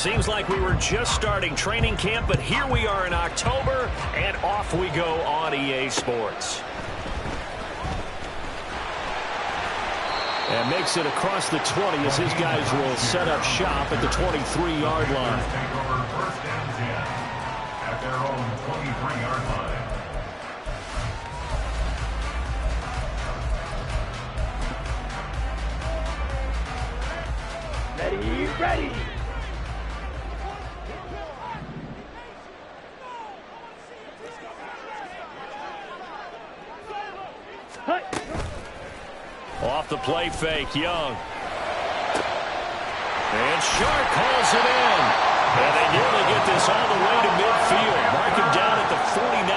Seems like we were just starting training camp, but here we are in October, and off we go on EA Sports. And makes it across the 20 as his guys will set up shop at the 23-yard line. First down 10 at their own 23-yard line. Ready. Off the play fake, Young. And Shark hauls it in. And they nearly get this all the way to midfield. Mark him down at the 49.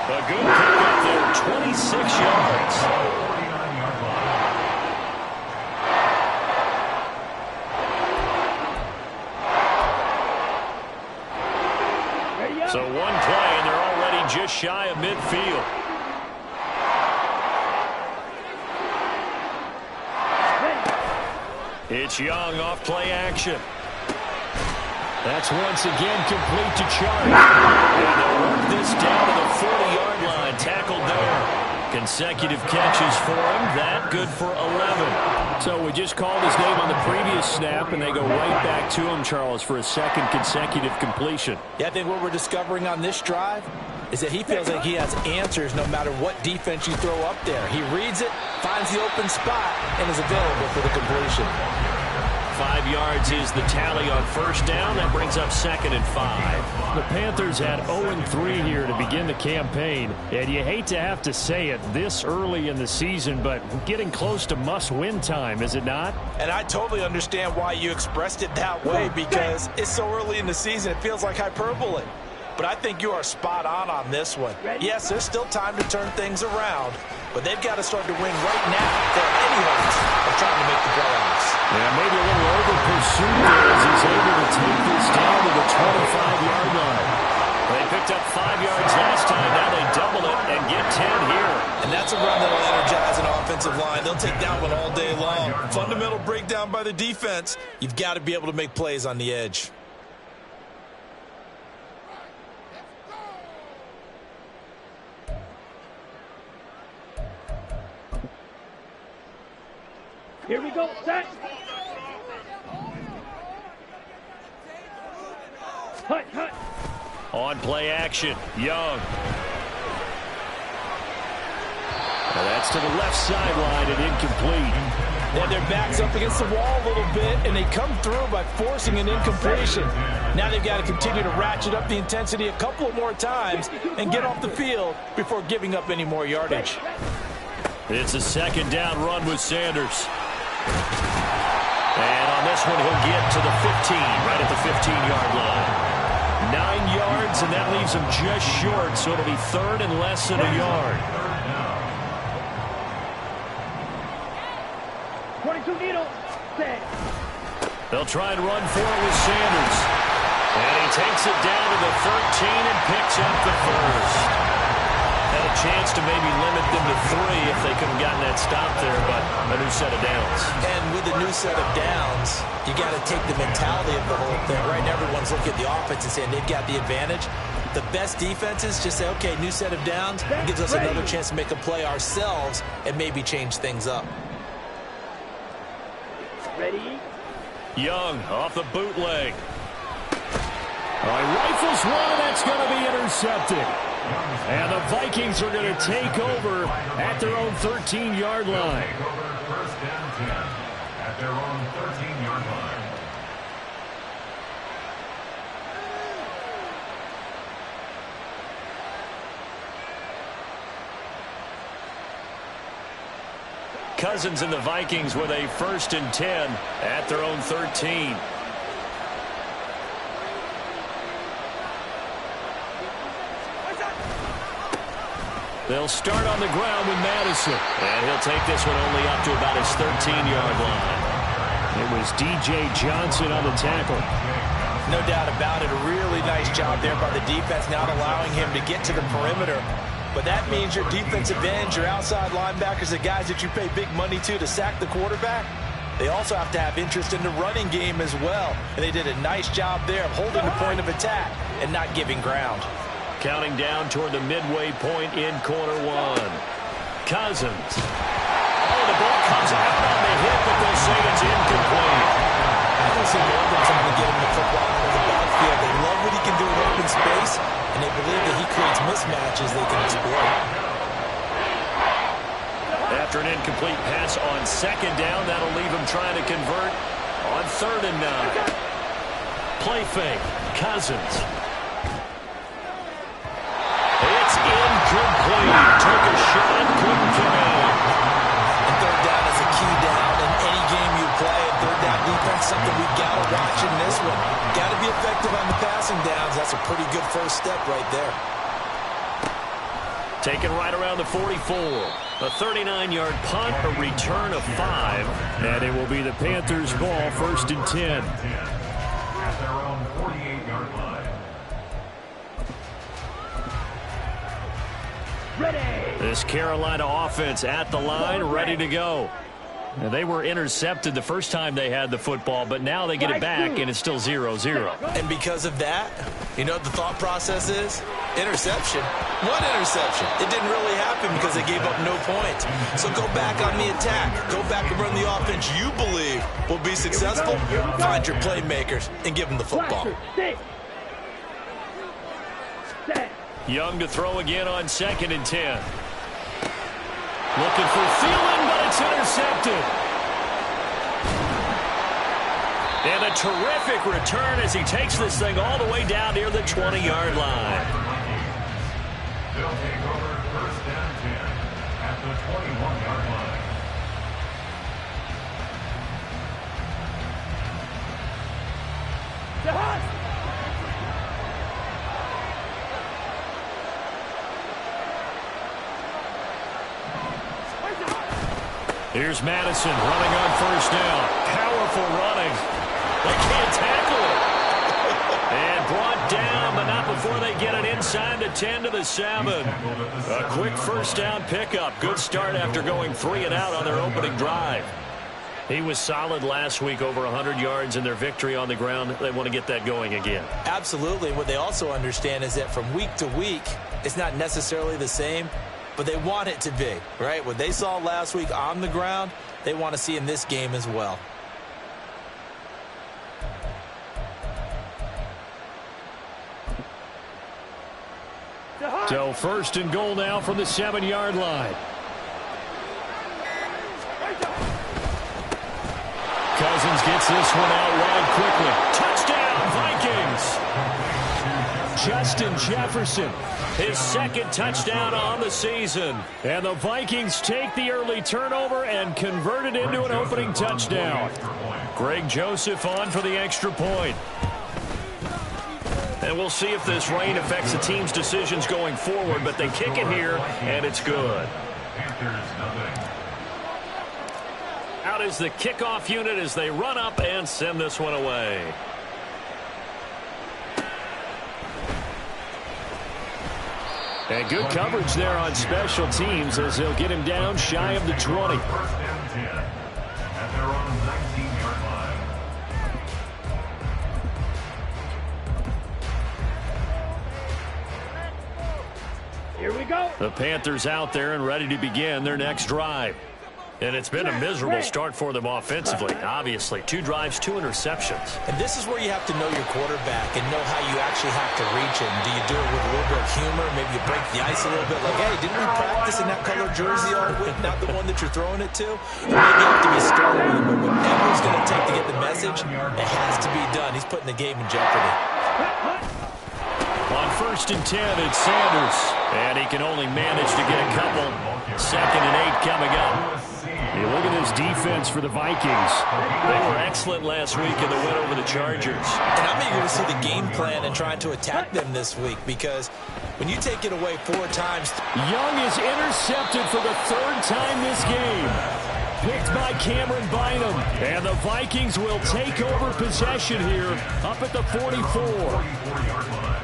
A good pickup there, 26 yards. So one play, and they're already just shy of midfield. It's Young off play action. That's once again complete to Chark. And they'll work this down to the 40-yard line. Tackled there. Consecutive catches for him. That good for 11. So we just called his name on the previous snap, and they go right back to him, Charles, for a second consecutive completion. Yeah, I think what we're discovering on this drive is that he feels like he has answers no matter what defense you throw up there. He reads it, finds the open spot, and is available for the completion. 5 yards is the tally on first down. That brings up 2nd and 5. The Panthers had 0-3 here to begin the campaign, and you hate to have to say it this early in the season, but getting close to must-win time, is it not? And I totally understand why you expressed it that way, because it's so early in the season, it feels like hyperbole. But I think you are spot on this one. Yes, there's still time to turn things around, but they've got to start to win right now if there are any hopes of trying to make the playoffs. Yeah, maybe a little over-pursuit there as he's able to take this down to the 25-yard line. They picked up 5 yards last time. Now they double it and get 10 here. And that's a run that will energize an offensive line. They'll take that one all day long. Fundamental breakdown by the defense. You've got to be able to make plays on the edge. Here we go, set. Hut. On play action, Young. Well, that's to the left sideline and incomplete. And their back's up against the wall a little bit, and they come through by forcing an incompletion. Now they've got to continue to ratchet up the intensity a couple of more times and get off the field before giving up any more yardage. It's a 2nd down run with Sanders. And on this one, he'll get to the 15, right at the 15-yard line. 9 yards, and that leaves him just short, so it'll be 3rd and less than a yard. 22 needle, set. They'll try and run for it with Sanders. And he takes it down to the 13 and picks up the first. Had a chance to maybe limit them to 3 if they could have gotten that stop there, but a new set of downs. And with a new set of downs, you got to take the mentality of the whole thing. Right now, everyone's looking at the offense and saying they've got the advantage. The best defenses just say, okay, new set of downs. It gives us another chance to make a play ourselves and maybe change things up. Ready? Young off the bootleg. He rifles one, and that's going to be intercepted. And the Vikings are going to take over at their own 13-yard line. First down 10 at their own 13-yard line. Cousins and the Vikings with a 1st and 10 at their own 13. They'll start on the ground with Madison. And he'll take this one only up to about his 13-yard line. It was DJ Johnson on the tackle. No doubt about it. A really nice job there by the defense, not allowing him to get to the perimeter. But that means your defensive ends, your outside linebackers, the guys that you pay big money to sack the quarterback, they also have to have interest in the running game as well. And they did a nice job there of holding the point of attack and not giving ground. Counting down toward the midway point in quarter one. Cousins. Oh, the ball comes out on the hit, but they'll say it's incomplete. I don't see more than trying to get him the football out of the backfield. They love what he can do in open space, and they believe that he creates mismatches they can exploit. After an incomplete pass on second down, that'll leave him trying to convert on 3rd and 9. Play fake. Cousins. It's incomplete. Took a shot, couldn't connect. And 3rd down is a key down in any game you play. And 3rd down defense, something we've got to watch in this one. Got to be effective on the passing downs. That's a pretty good first step right there. Taken right around the 44. A 39-yard punt, a return of 5. And it will be the Panthers' ball, 1st and 10. At their own 48-yard line. Ready. This Carolina offense at the line, ready to go. Now, they were intercepted the first time they had the football, but now they get it back, and it's still 0-0. And because of that, you know what the thought process is? Interception. One interception. It didn't really happen because they gave up no points. So go back on the attack. Go back and run the offense you believe will be successful. Find your playmakers and give them the football. Six. Set. Young to throw again on 2nd and 10. Looking for Thielen, but it's intercepted. And a terrific return as he takes this thing all the way down near the 20-yard line. They'll take over 1st and 10 at the 21-yard line. The hot. Here's Madison running on 1st down. Powerful running. They can't tackle it. And brought down, but not before they get it inside the 10 to the 7. A quick 1st down pickup. Good start after going 3 and out on their opening drive. He was solid last week, over 100 yards in their victory on the ground. They want to get that going again. Absolutely. What they also understand is that from week to week, it's not necessarily the same, but they want it to be, right? What they saw last week on the ground, they want to see in this game as well. So 1st and goal now from the 7-yard line. Cousins gets this one out wide quickly. Touchdown, Vikings! Justin Jefferson. His 2nd touchdown on the season. And the Vikings take the early turnover and convert it into an opening touchdown. Greg Joseph on for the extra point. And we'll see if this rain affects the team's decisions going forward, but they kick it here, and it's good. Out is the kickoff unit as they run up and send this one away. And good coverage there on special teams as they'll get him down shy of the 20. 1st and 10 at their own 19-yard line. Here we go. The Panthers out there and ready to begin their next drive. And it's been a miserable start for them offensively. Obviously, 2 drives, 2 interceptions. And this is where you have to know your quarterback and know how you actually have to reach him. Do you do it with a little bit of humor? Maybe you break the ice a little bit. Like, hey, didn't we practice in that color jersey all week? Not the one that you're throwing it to? Or maybe you have to be stern with him. But whatever it's going to take to get the message, it has to be done. He's putting the game in jeopardy. On 1st and 10, it's Sanders. And he can only manage to get a couple. 2nd and 8 coming up. You look at this defense for the Vikings. They were excellent last week in the win over the Chargers. And I'm eager to see the game plan and trying to attack them this week, because when you take it away 4 times. Young is intercepted for the 3rd time this game. Picked by Cameron Bynum. And the Vikings will take over possession here up at the 44. 44-yard line.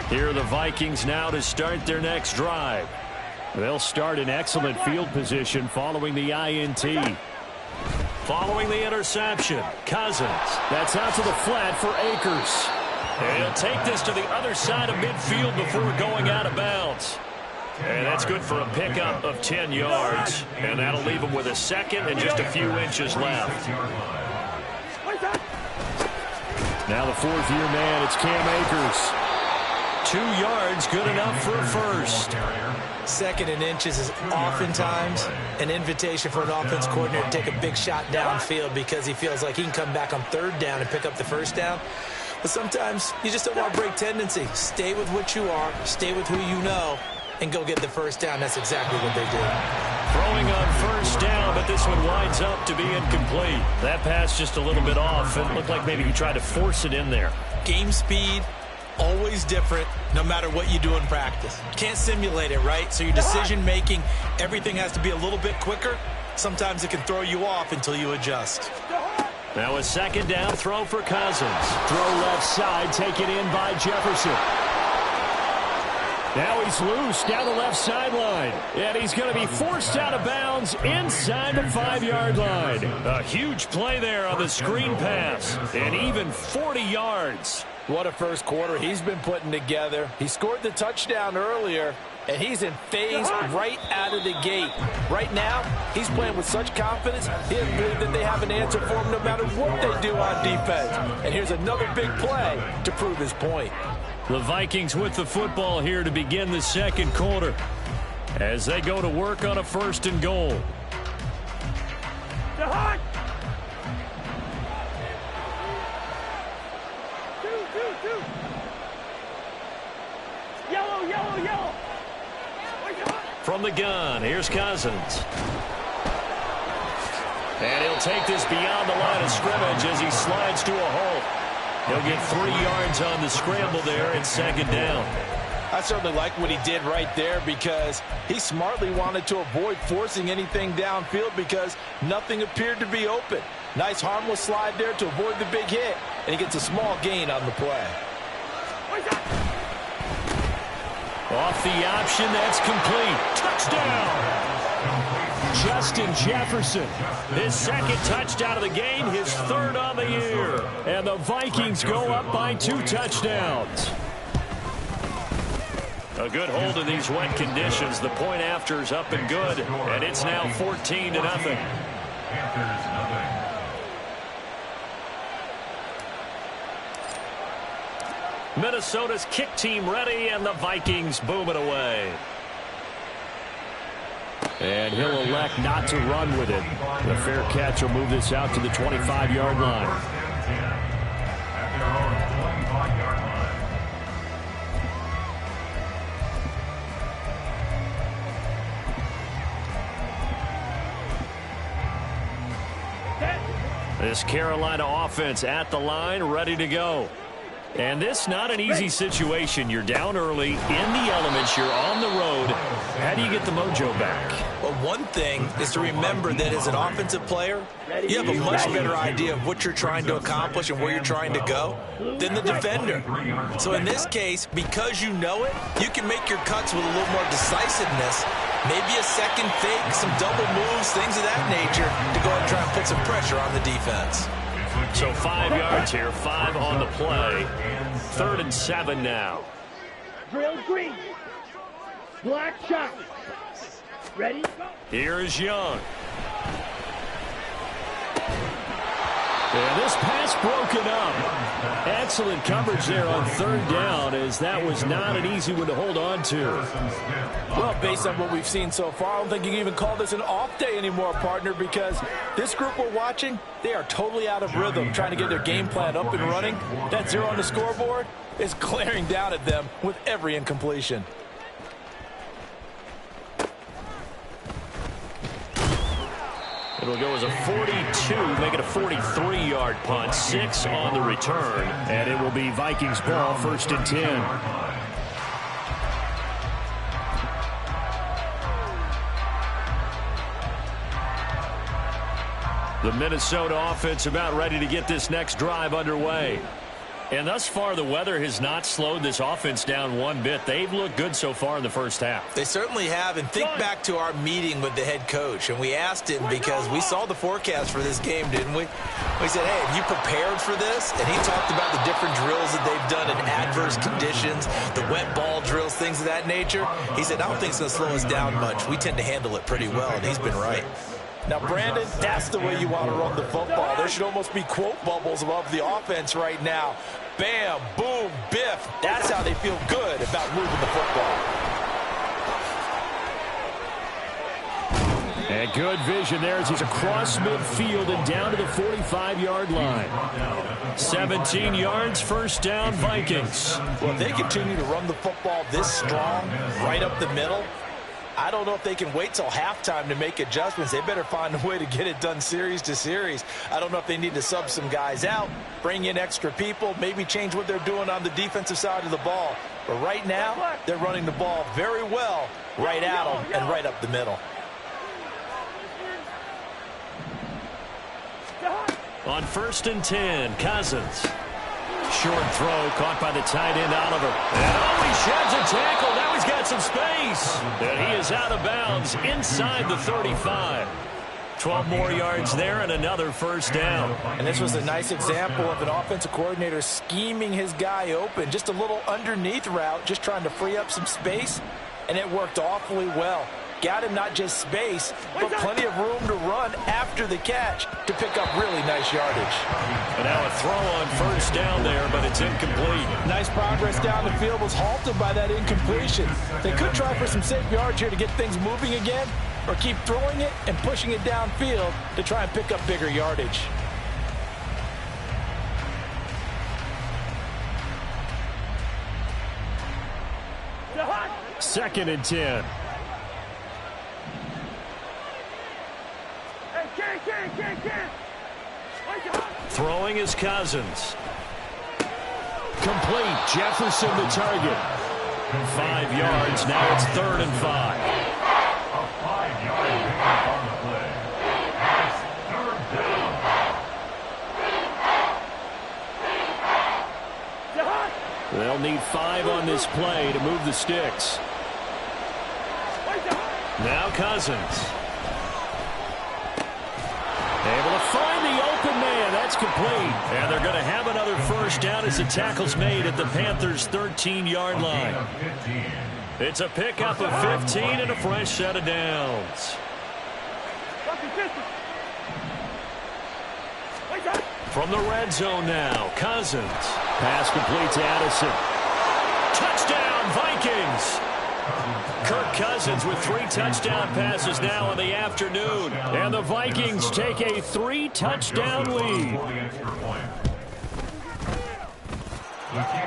Here are the Vikings now to start their next drive. They'll start in excellent field position following the INT. Following the interception, Cousins. That's out to the flat for Akers. And he'll take this to the other side of midfield before going out of bounds. And that's good for a pickup of 10 yards. And that'll leave him with a second and just a few inches left. Now the fourth-year man, it's Cam Akers. 2 yards, good enough for a first. Second and inches is oftentimes an invitation for an offense coordinator to take a big shot downfield because he feels like he can come back on third down and pick up the first down. But sometimes you just don't want to break tendency. Stay with what you are, stay with who you know, and go get the first down. That's exactly what they did. Throwing on first down, but this one winds up to be incomplete. That pass just a little bit off. It looked like maybe he tried to force it in there. Game speed, always different, no matter what you do in practice. You can't simulate it, right? So your decision-making, everything has to be a little bit quicker. Sometimes it can throw you off until you adjust. Now a second down throw for Cousins. Throw left side, taken in by Jefferson. Now he's loose down the left sideline. And he's going to be forced out of bounds inside the 5-yard line. A huge play there on the screen pass. And even 40 yards. What a first quarter he's been putting together. He scored the touchdown earlier, and he's in phase right out of the gate. Right now, he's playing with such confidence, he doesn't believe that they have an answer for him no matter what they do on defense. And here's another big play to prove his point. The Vikings with the football here to begin the second quarter as they go to work on a 1st and goal. Yellow. From the gun, here's Cousins. And he'll take this beyond the line of scrimmage as he slides to a hole. He'll get 3 yards on the scramble there and second down. I certainly like what he did right there because he smartly wanted to avoid forcing anything downfield because nothing appeared to be open. Nice harmless slide there to avoid the big hit, and he gets a small gain on the play. Off the option, that's complete. Touchdown! Justin Jefferson. His second touchdown of the game, his 3rd on the year. And the Vikings go up by 2 touchdowns. A good hold in these wet conditions. The point after is up and good, and it's now 14-0. Panthers, nothing. Minnesota's kick team ready, and the Vikings boom it away. And he'll elect not to run with it. The fair catch will move this out to the 25-yard line. At their own 25-yard line. This Carolina offense at the line, ready to go. And this not an easy situation. You're down early, in the elements, you're on the road. How do you get the mojo back? Well, one thing is to remember that as an offensive player, you have a much better idea of what you're trying to accomplish and where you're trying to go than the defender. So in this case, because you know it, you can make your cuts with a little more decisiveness. Maybe a second fake, some double moves, things of that nature to go and try and put some pressure on the defense. So 5 yards here, 5 on the play. 3rd and 7 now. Drill green. Black shot. Ready? Here's Young. And this pass broken up. Excellent coverage there on 3rd down, as that was not an easy one to hold on to. Well, based on what we've seen so far, I don't think you can even call this an off day anymore, partner, because this group we're watching, they are totally out of rhythm, trying to get their game plan up and running. That 0 on the scoreboard is glaring down at them with every incompletion. It'll go as a 42, make it a 43-yard punt. 6 on the return. And it will be Vikings ball, 1st and 10. The Minnesota offense about ready to get this next drive underway. And thus far, the weather has not slowed this offense down one bit. They've looked good so far in the first half. They certainly have. And think back to our meeting with the head coach. And we asked him, because we saw the forecast for this game, didn't we? We said, hey, have you prepared for this? And he talked about the different drills that they've done in adverse conditions, the wet ball drills, things of that nature. He said, I don't think it's going to slow us down much. We tend to handle it pretty well, and he's been right. Now, Brandon, that's the way you want to run the football. There should almost be quote bubbles above the offense right now. Bam, boom, biff. That's how they feel good about moving the football. And good vision there as he's across midfield and down to the 45-yard line. 17 yards, first down, Vikings. Well, if they continue to run the football this strong, right up the middle, I don't know if they can wait till halftime to make adjustments. They better find a way to get it done series to series. I don't know if they need to sub some guys out, bring in extra people, maybe change what they're doing on the defensive side of the ball. But right now, they're running the ball very well right at them and right up the middle. On 1st and 10, Cousins. Short throw caught by the tight end, Oliver. And he sheds a tackle. Now he's got some space. And he is out of bounds inside the 35. 12 more yards there and another first down. And this was a nice example of an offensive coordinator scheming his guy open. Just a little underneath route, just trying to free up some space. And it worked awfully well. Got him not just space, but plenty of room to run after the catch to pick up really nice yardage. And now a throw on first down there, but it's incomplete. Nice progress down the field was halted by that incompletion. They could try for some safe yards here to get things moving again, or keep throwing it and pushing it downfield to try and pick up bigger yardage. Second and 10. Throwing is Cousins. Complete. Jefferson the target. 5 yards. Now it's 3rd and 5. A 5-yard pickup on the play. It's 3rd down. They'll need 5 on this play to move the sticks. Now Cousins. Able to find the open man. That's complete. And they're going to have another first down as the tackle's made at the Panthers' 13-yard line. It's a pickup of 15 and a fresh set of downs. From the red zone now, Cousins. Pass complete to Addison. Touchdown, Vikings! Kirk Cousins with 3 touchdown passes now in the afternoon. And the Vikings take a 3-touchdown lead.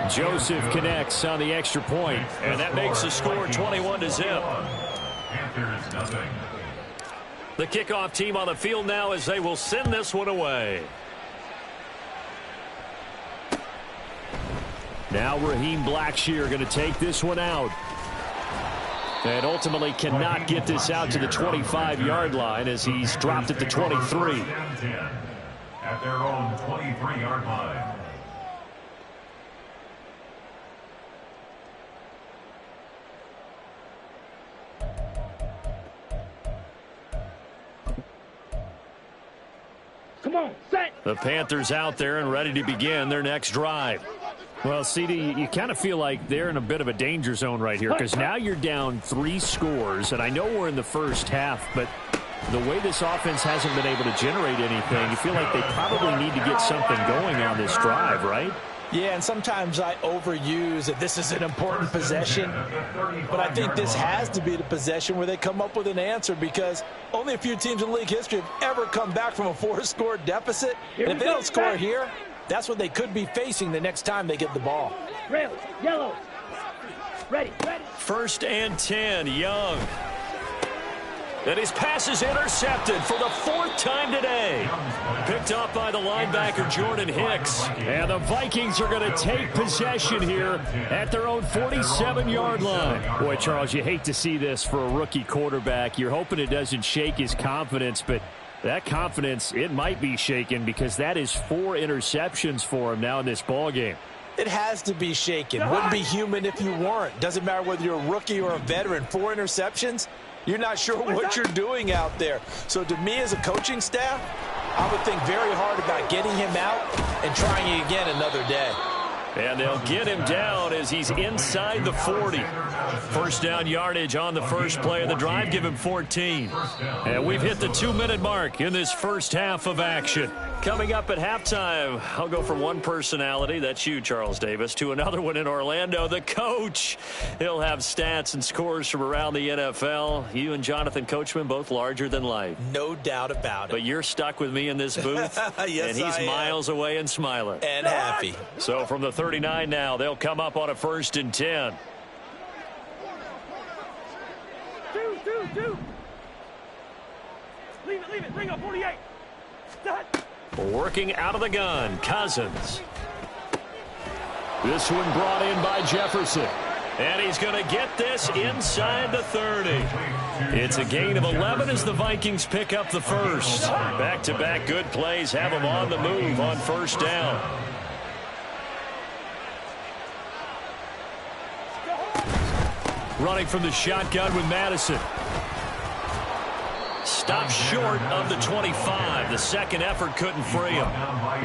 Joseph connects on the extra point. And that makes the score 21-0. Panthers nothing. The kickoff team on the field now as they will send this one away. Now Raheem Blackshear going to take this one out. And ultimately cannot get this out to the 25-yard line as he's dropped at the 23. At their own 23-yard line. Come on, set. The Panthers out there and ready to begin their next drive. Well, CD, you kind of feel like they're in a bit of a danger zone right here because now you're down 3 scores, and I know we're in the first half, but the way this offense hasn't been able to generate anything, you feel like they probably need to get something going on this drive, right? Yeah, and sometimes I overuse that this is an important possession, but I think this has to be the possession where they come up with an answer because only a few teams in league history have ever come back from a 4-score deficit, and if they don't score here, that's what they could be facing the next time they get the ball. Red, yellow. Ready, ready. 1st and 10, Young. And his pass is intercepted for the 4th time today. Picked up by the linebacker, Jordan Hicks. And the Vikings are going to take possession here at their own 47-yard line. Boy, Charles, you hate to see this for a rookie quarterback. You're hoping it doesn't shake his confidence, but that confidence, it might be shaken because that is 4 interceptions for him now in this ballgame. It has to be shaken. Wouldn't be human if you weren't. Doesn't matter whether you're a rookie or a veteran. 4 interceptions, you're not sure what you're doing out there. So to me as a coaching staff, I would think very hard about getting him out and trying again another day. And they'll get him down as he's inside the 40. First down yardage on the first play of the drive. Give him 14. And we've hit the 2-minute mark in this first half of action. Coming up at halftime, I'll go from one personality, that's you, Charles Davis, to another one in Orlando, the coach. He'll have stats and scores from around the NFL. You and Jonathan Coachman, both larger than life. No doubt about it. But you're stuck with me in this booth. Yes, and he's miles away and smiling. And happy. So from the 39 now, they'll come up on a 1st and 10. Two. Leave it. Bring up 48. Dot. Working out of the gun, Cousins. This one brought in by Jefferson. And he's going to get this inside the 30. It's a gain of 11 as the Vikings pick up the first. Back-to-back good plays have them on the move on first down. Running from the shotgun with Madison. Stopped short of the 25. The second effort couldn't free him.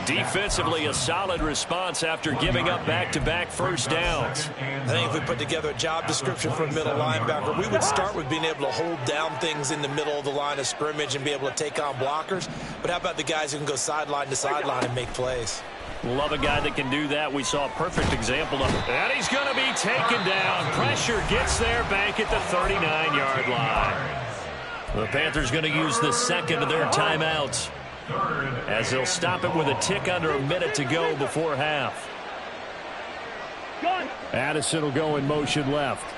Defensively, a solid response after giving up back-to-back first downs. I think if we put together a job description for a middle linebacker, we would start with being able to hold down things in the middle of the line of scrimmage and be able to take on blockers. But how about the guys who can go sideline to sideline and make plays? Love a guy that can do that. We saw a perfect example of it. And he's going to be taken down. Pressure gets there back at the 39-yard line. The Panthers going to use the second of their timeouts as they'll stop it with a tick under a minute to go before half. Addison will go in motion left.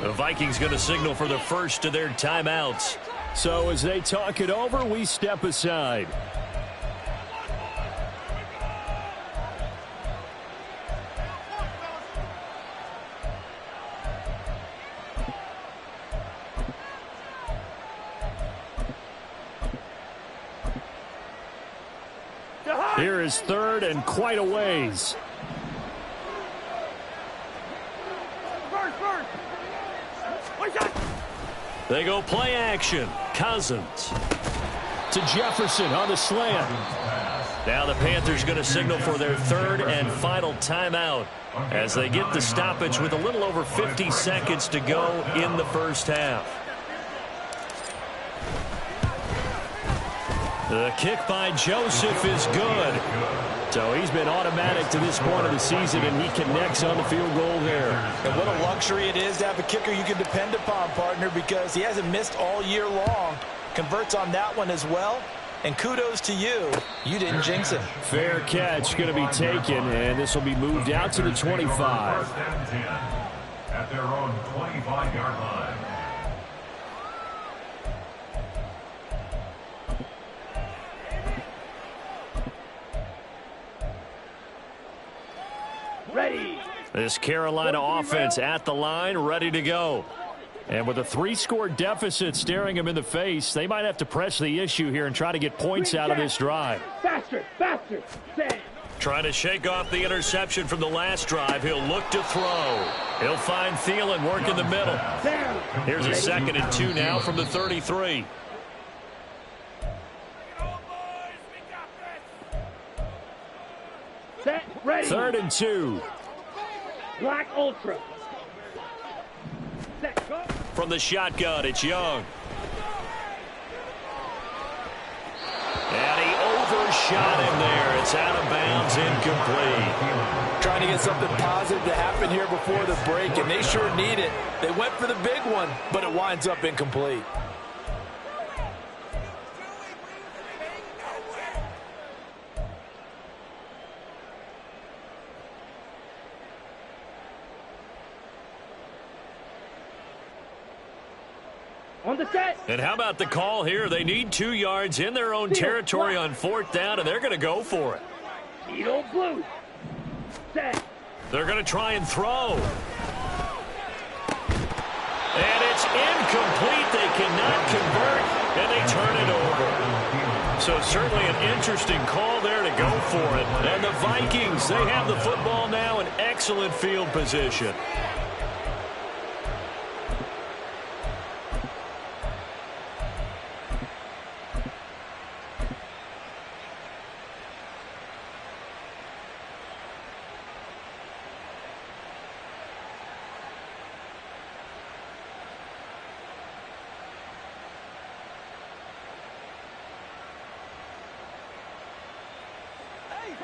The Vikings going to signal for the first of their timeouts. So as they talk it over, we step aside. Here is third and quite a ways. They go play action. Cousins to Jefferson on the slant. Now the Panthers going to signal for their third and final timeout as they get the stoppage with a little over 50 seconds to go in the first half. The kick by Joseph is good. So he's been automatic to this point of the season, and he connects on the field goal there. And what a luxury it is to have a kicker you can depend upon, partner, because he hasn't missed all year long. Converts on that one as well. And kudos to you. You didn't jinx it. Fair catch going to be taken, and this will be moved out to the 25. First and 10 at their own 25-yard line. Ready. This Carolina offense at the line, ready to go. And with a 3-score deficit staring them in the face, they might have to press the issue here and try to get points out of this drive. Faster. Set. Trying to shake off the interception from the last drive. He'll look to throw. He'll find Thielen work in the middle. Down. Here's a 2nd and 2 now from the 33. Set. Ready. 3rd and 2. Black Ultra. Set. Go. From the shotgun, it's Young. And he overshot him there. It's out of bounds, incomplete. Trying to get something positive to happen here before the break, and they sure need it. They went for the big one, but it winds up incomplete. On the set. And how about the call here? They need 2 yards in their own territory on 4th down, and they're going to go for it. Tito blue. Set. They're going to try and throw. And It's incomplete. They cannot convert, and they turn it over. So certainly an interesting call there to go for it. And the Vikings, they have the football now in excellent field position.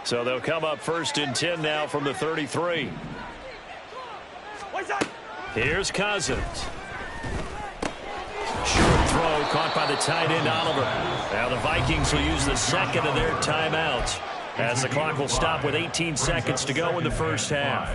So they'll come up 1st and 10 now from the 33. Here's Cousins. Short throw caught by the tight end Oliver. Now the Vikings will use the second of their timeouts as the clock will stop with 18 seconds to go in the first half.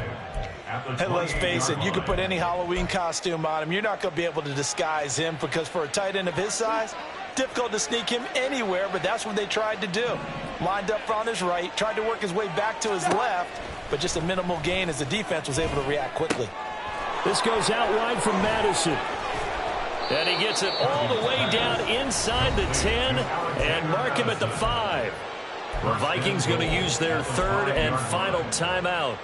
Hey, let's face it, you can put any Halloween costume on him. You're not going to be able to disguise him because for a tight end of his size, difficult to sneak him anywhere, but that's what they tried to do. Lined up on his right, tried to work his way back to his left, but just a minimal gain as the defense was able to react quickly. This goes out wide from Madison. And he gets it all the way down inside the 10 and mark him at the 5. The Vikings going to use their third and final timeout.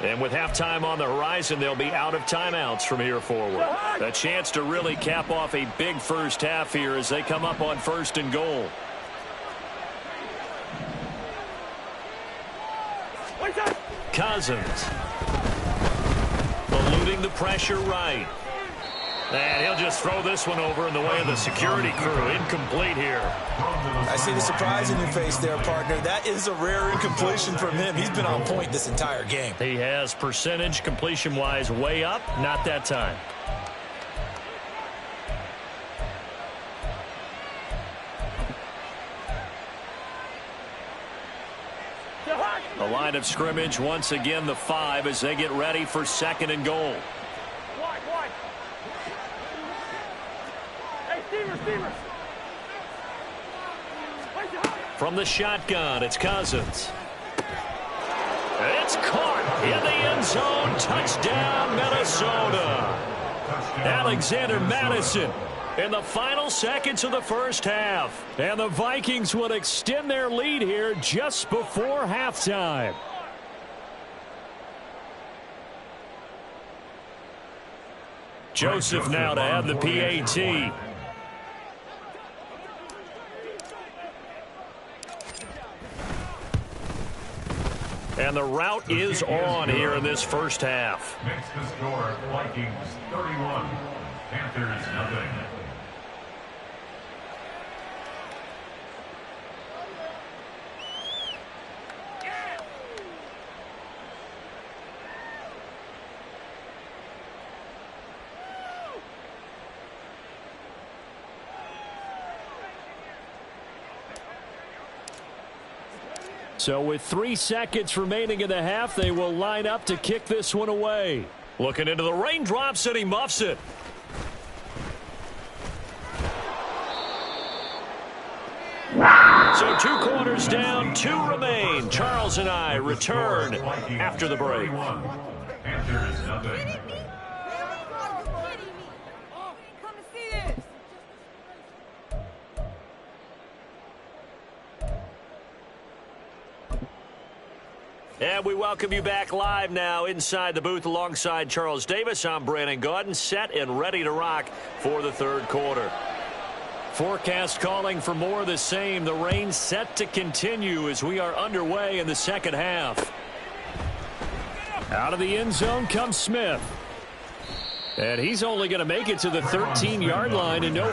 And with halftime on the horizon, they'll be out of timeouts from here forward. A chance to really cap off a big first half here as they come up on 1st and goal. Cousins. Eluding the pressure right. And he'll just throw this one over in the way of the security crew. Incomplete here. I see the surprise in your face there, partner. That is a rare incompletion from him. He's been on point this entire game. He has percentage completion-wise way up. Not that time. The line of scrimmage, once again, the 5 as they get ready for 2nd and goal. From the shotgun, it's Cousins. It's caught in the end zone. Touchdown, Minnesota. Alexander Madison in the final seconds of the first half. And the Vikings will extend their lead here just before halftime. Joseph now to have the PAT. And the route is on here in this first half. Makes the score Vikings 31, Panthers nothing. So with 3 seconds remaining in the half, they will line up to kick this one away. Looking into the raindrops, and he muffs it. So 2 quarters down, 2 remain. Charles and I return after the break. Panthers nothing. And we welcome you back live now inside the booth alongside Charles Davis. I'm Brandon Gaudin, set and ready to rock for the 3rd quarter. Forecast calling for more of the same. The rain set to continue as we are underway in the 2nd half. Out of the end zone comes Smith. And he's only going to make it to the 13-yard line and no...